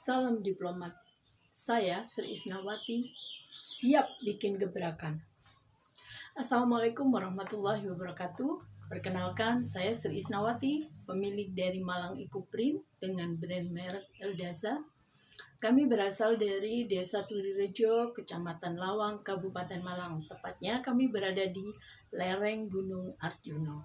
Salam diplomat. Saya Sri Isnawati, siap bikin gebrakan. Assalamualaikum warahmatullahi wabarakatuh. Perkenalkan, saya Sri Isnawati, pemilik dari Malang Ecoprint dengan brand merek Eldasa. Kami berasal dari Desa Turirejo, Kecamatan Lawang, Kabupaten Malang. Tepatnya kami berada di lereng Gunung Arjuna.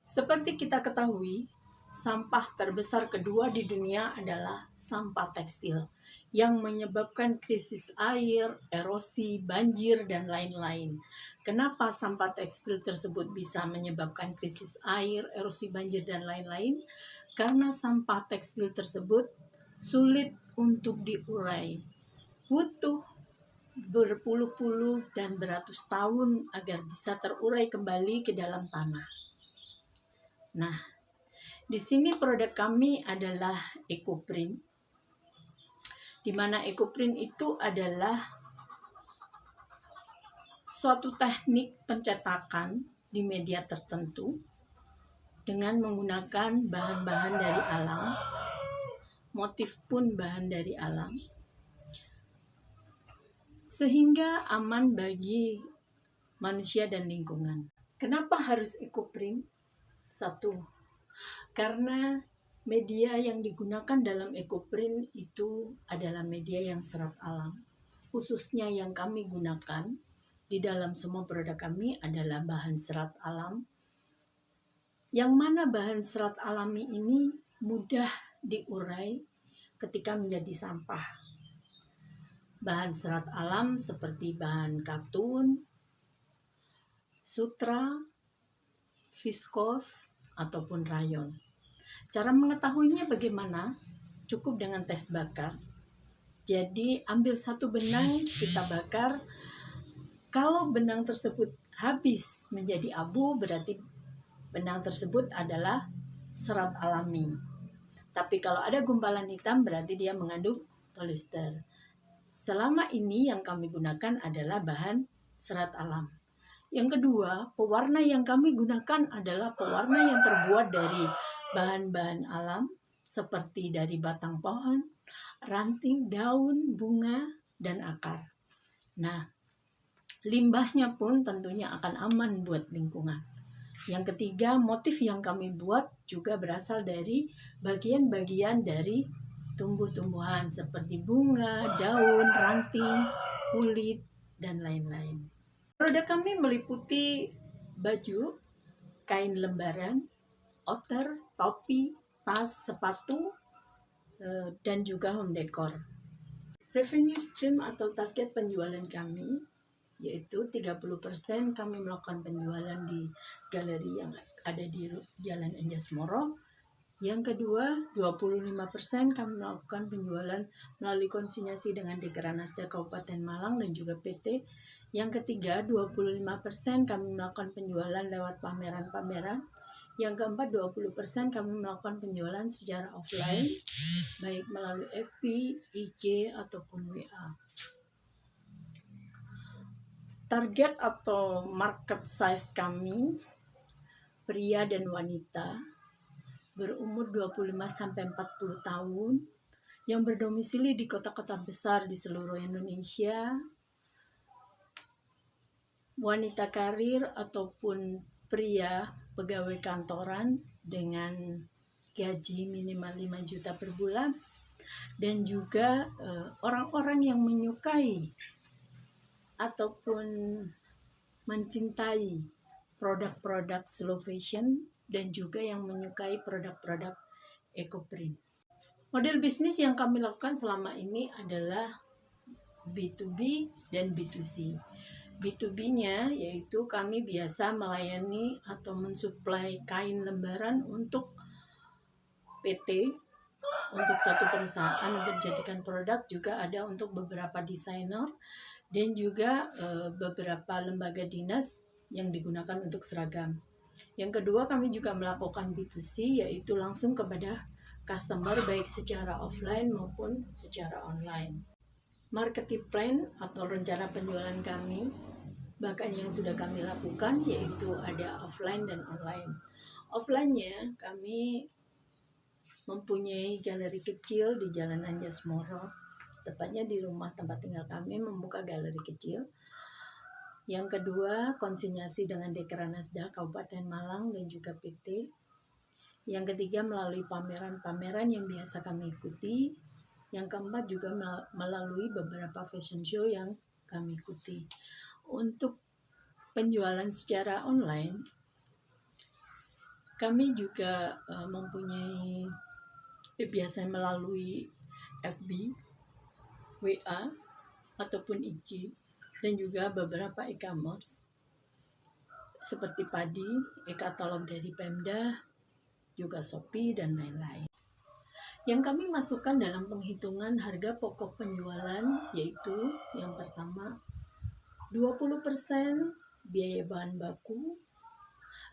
Seperti kita ketahui, sampah terbesar kedua di dunia adalah sampah tekstil yang menyebabkan krisis air, erosi, banjir, dan lain-lain. Kenapa sampah tekstil tersebut bisa menyebabkan krisis air, erosi, banjir, dan lain-lain? Karena sampah tekstil tersebut sulit untuk diurai. Butuh berpuluh-puluh dan beratus tahun agar bisa terurai kembali ke dalam tanah. Nah, di sini produk kami adalah Ecoprint, di mana Ecoprint itu adalah suatu teknik pencetakan di media tertentu dengan menggunakan bahan-bahan dari alam, motif pun bahan dari alam, sehingga aman bagi manusia dan lingkungan. Kenapa harus Ecoprint? Satu, karena media yang digunakan dalam Ecoprint itu adalah media yang serat alam. Khususnya yang kami gunakan di dalam semua produk kami adalah bahan serat alam. Yang mana bahan serat alami ini mudah diurai ketika menjadi sampah. Bahan serat alam seperti bahan katun, sutra, viskos, ataupun rayon. Cara mengetahuinya bagaimana? Cukup dengan tes bakar. Jadi ambil satu benang, kita bakar. Kalau benang tersebut habis menjadi abu, berarti benang tersebut adalah serat alami. Tapi kalau ada gumpalan hitam, berarti dia mengandung polyester. Selama ini yang kami gunakan adalah bahan serat alam. Yang kedua, pewarna yang kami gunakan adalah pewarna yang terbuat dari bahan-bahan alam seperti dari batang pohon, ranting, daun, bunga, dan akar. Nah, limbahnya pun tentunya akan aman buat lingkungan. Yang ketiga, motif yang kami buat juga berasal dari bagian-bagian dari tumbuh-tumbuhan seperti bunga, daun, ranting, kulit, dan lain-lain. Produk kami meliputi baju, kain lembaran, outer, topi, tas, sepatu, dan juga home decor. Revenue stream atau target penjualan kami yaitu 30% kami melakukan penjualan di galeri yang ada di Jalan Anjas Moro. Yang kedua, 25% kami melakukan penjualan melalui konsinyasi dengan Dekranasda Kabupaten Malang dan juga PT. Yang ketiga, 25% kami melakukan penjualan lewat pameran-pameran. Yang keempat, 20% kami melakukan penjualan secara offline, baik melalui FB, IG, ataupun WA. Target atau market size kami, pria dan wanita, berumur 25-40 tahun, yang berdomisili di kota-kota besar di seluruh Indonesia, wanita karir ataupun pria pegawai kantoran dengan gaji minimal 5 juta per bulan, dan juga orang-orang yang menyukai ataupun mencintai produk-produk slow fashion dan juga yang menyukai produk-produk Ecoprint. Model bisnis yang kami lakukan selama ini adalah B2B dan B2C. B2B-nya yaitu kami biasa melayani atau mensuplai kain lembaran untuk PT, untuk satu perusahaan untuk dijadikan produk, juga ada untuk beberapa desainer dan juga beberapa lembaga dinas yang digunakan untuk seragam. Yang kedua, kami juga melakukan B2C yaitu langsung kepada customer baik secara offline maupun secara online. Marketing plan atau rencana penjualan kami bahkan yang sudah kami lakukan yaitu ada offline dan online. Offline-nya kami mempunyai galeri kecil di Jalan Anjasmoro, tepatnya di rumah tempat tinggal kami membuka galeri kecil. Yang kedua, konsinyasi dengan Dekranasda Kabupaten Malang dan juga PT. Yang ketiga, melalui pameran-pameran yang biasa kami ikuti. Yang keempat juga melalui beberapa fashion show yang kami ikuti. Untuk penjualan secara online, kami juga mempunyai biasanya melalui FB, WA, ataupun IG, dan juga beberapa e-commerce seperti Padi, e-katalog dari Pemda, juga Shopee, dan lain-lain. Yang kami masukkan dalam penghitungan harga pokok penjualan yaitu yang pertama 20% biaya bahan baku,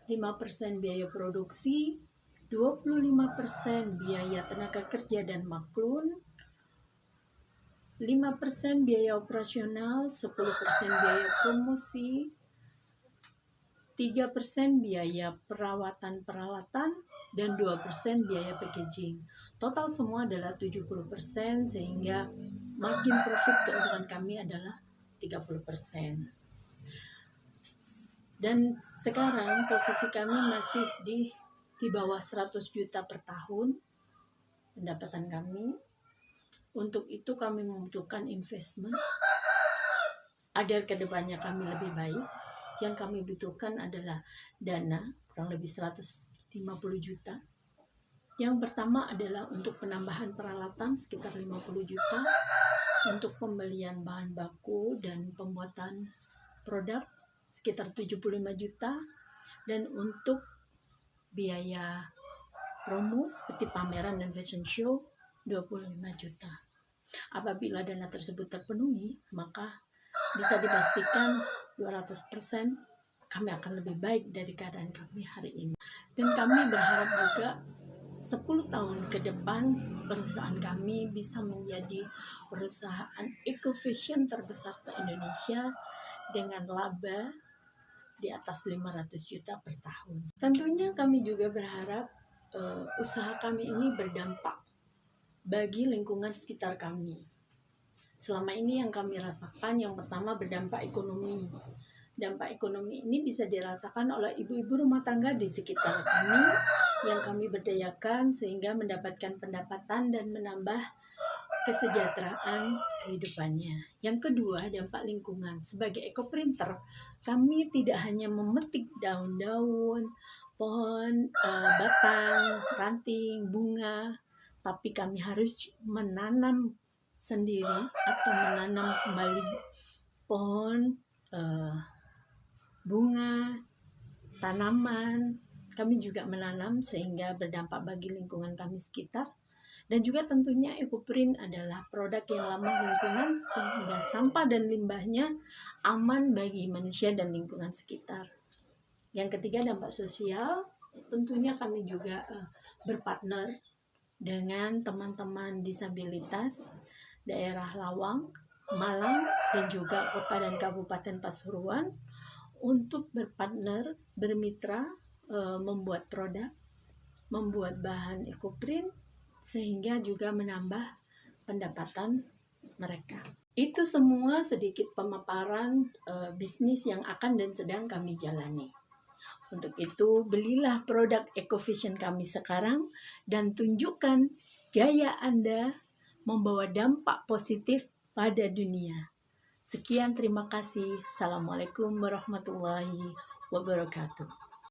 5% biaya produksi, 25% biaya tenaga kerja dan maklun, 5% biaya operasional, 10% biaya promosi, 3% biaya perawatan peralatan, dan 2% biaya packaging. Total semua adalah 70%, sehingga margin profit keuntungan kami adalah 30%. Dan sekarang posisi kami masih di bawah 100 juta per tahun pendapatan kami. Untuk itu kami membutuhkan investment agar kedepannya kami lebih baik. Yang kami butuhkan adalah dana kurang lebih 150 juta. Yang pertama adalah untuk penambahan peralatan sekitar 50 juta, untuk pembelian bahan baku dan pembuatan produk sekitar 75 juta, dan untuk biaya promo seperti pameran dan fashion show 25 juta. Apabila dana tersebut terpenuhi, maka bisa dipastikan 200% kami akan lebih baik dari keadaan kami hari ini. Dan kami berharap juga 10 tahun ke depan perusahaan kami bisa menjadi perusahaan eco-fashion terbesar se-Indonesia dengan laba di atas 500 juta per tahun. Tentunya kami juga berharap usaha kami ini berdampak bagi lingkungan sekitar kami. Selama ini yang kami rasakan, yang pertama berdampak ekonomi. Dampak ekonomi ini bisa dirasakan oleh ibu-ibu rumah tangga di sekitar kami yang kami berdayakan sehingga mendapatkan pendapatan dan menambah kesejahteraan kehidupannya. Yang kedua, dampak lingkungan. Sebagai eco-printer, kami tidak hanya memetik daun-daun, pohon, batang, ranting, bunga, tapi kami harus menanam sendiri atau menanam kembali pohon, bunga, tanaman. Kami juga menanam sehingga berdampak bagi lingkungan kami sekitar. Dan juga tentunya EcoPrint adalah produk yang ramah lingkungan sehingga sampah dan limbahnya aman bagi manusia dan lingkungan sekitar. Yang ketiga, dampak sosial. Tentunya kami juga berpartner dengan teman-teman disabilitas daerah Lawang, Malang, dan juga Kota dan Kabupaten Pasuruan untuk berpartner, bermitra, membuat produk, membuat bahan EcoPrint, sehingga juga menambah pendapatan mereka. Itu semua sedikit pemaparan bisnis yang akan dan sedang kami jalani. Untuk itu, belilah produk EcoFashion kami sekarang dan tunjukkan gaya Anda membawa dampak positif pada dunia. Sekian, terima kasih. Assalamualaikum warahmatullahi wabarakatuh.